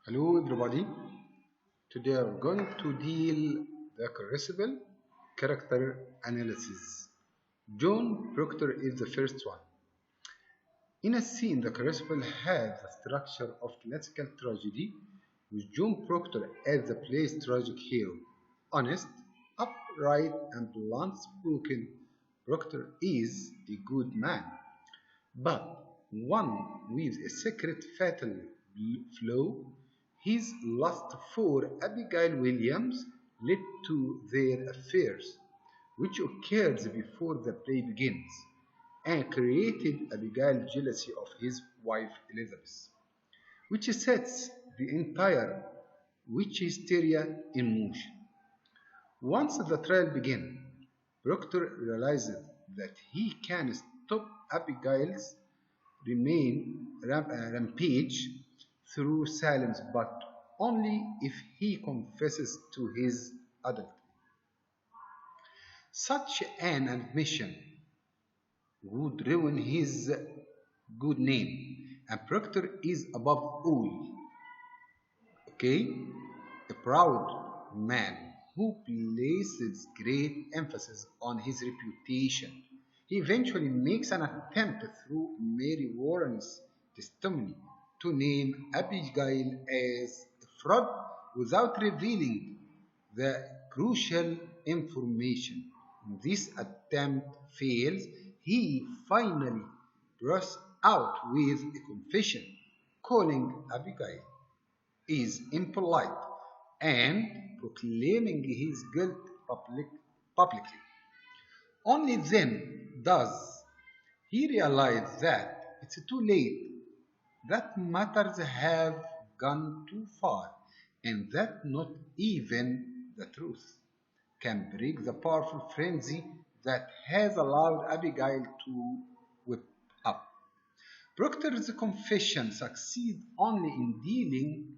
Hello everybody. Today we're going to deal the Crucible character analysis. John Proctor is the first one. In a scene, the Crucible has the structure of classical tragedy, with John Proctor as the play's tragic hero. Honest, upright, and blunt-spoken, Proctor is a good man, but one with a secret fatal flaw. His lust for Abigail Williams led to their affairs, which occurs before the play begins, and created Abigail's jealousy of his wife Elizabeth, which sets the entire witch hysteria in motion. Once the trial begins, Proctor realizes that he can stop Abigail's rampage through silence, but only if he confesses to his adultery. Such an admission would ruin his good name, and Proctor is above all, okay, a proud man who places great emphasis on his reputation. He eventually makes an attempt through Mary Warren's testimony to name Abigail as a fraud without revealing the crucial information. This attempt fails. He finally bursts out with a confession, calling Abigail is impolite and proclaiming his guilt publicly. Only then does he realize that it's too late, that matters have gone too far, and that not even the truth can break the powerful frenzy that has allowed Abigail to whip up. Proctor's confession succeeds only in dealing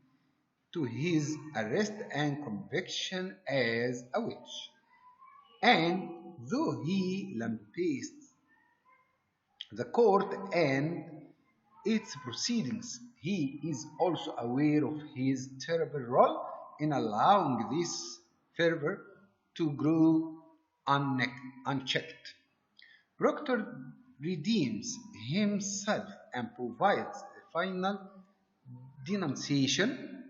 to his arrest and conviction as a witch. And though he lambasts the court and its proceedings, he is also aware of his terrible role in allowing this fervor to grow unchecked. Proctor redeems himself and provides a final denunciation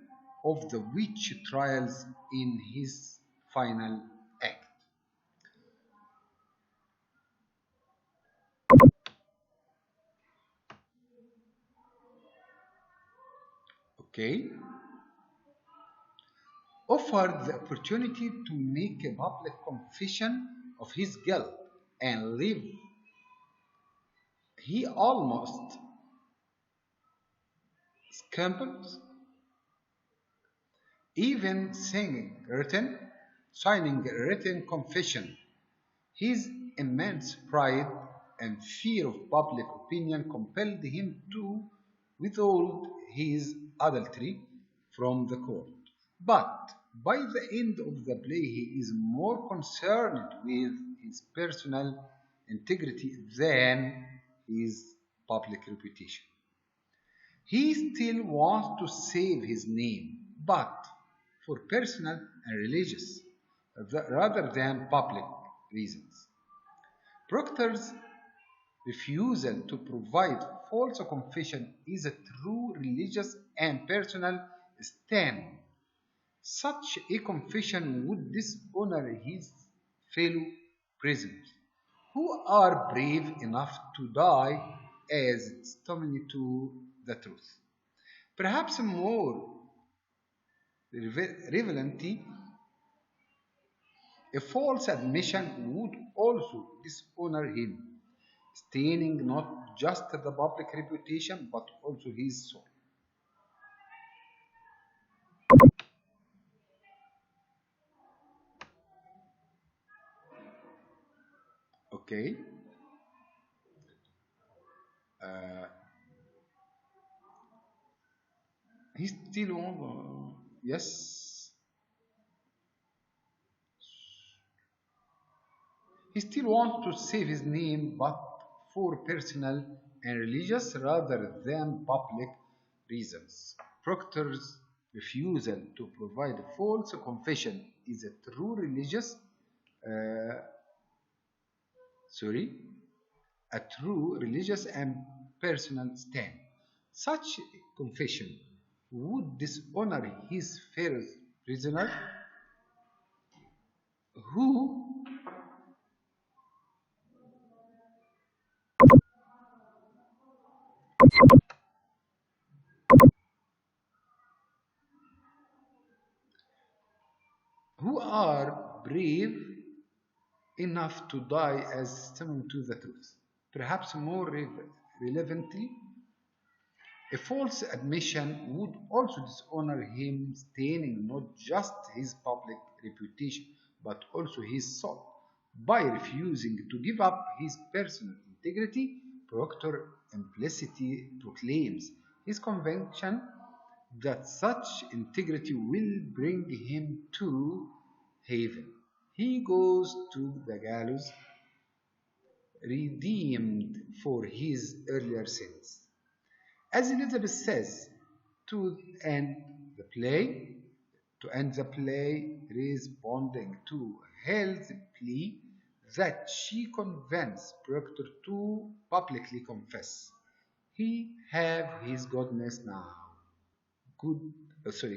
of the witch trials in his final act. Okay? Offered the opportunity to make a public confession of his guilt and live, he almost scambles, even signing a written confession. His immense pride and fear of public opinion compelled him to withhold his adultery from the court. But by the end of the play, he is more concerned with his personal integrity than his public reputation. He still wants to save his name, but for personal and religious rather than public reasons. Proctor's refusal to provide false confession is a true religious and personal stand. Such a confession would dishonor his fellow prisoners, who are brave enough to die as testimony to the truth. Perhaps more relevantly, a false admission would also dishonor him, staining not just the public reputation but also his soul. Okay? Uh, he still wants, yes, he still wants to save his name, but for personal and religious rather than public reasons. Proctor's refusal to provide a false confession is a true religious, uh, sorry, a true religious and personal stand. Such confession would dishonor his fellow prisoner who are brave enough to die as testimony to the truth. Perhaps more relevantly, a false admission would also dishonor him, staining not just his public reputation but also his soul. By refusing to give up his personal integrity, Proctor implicitly proclaims his conviction that such integrity will bring him to heaven. He goes to the gallows redeemed for his earlier sins. As Elizabeth says, to end the play, responding to Hale's plea that she convinced Proctor to publicly confess. He have his godness now.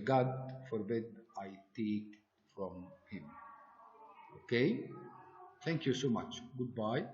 God forbid I take from him. Okay? Thank you so much. Goodbye.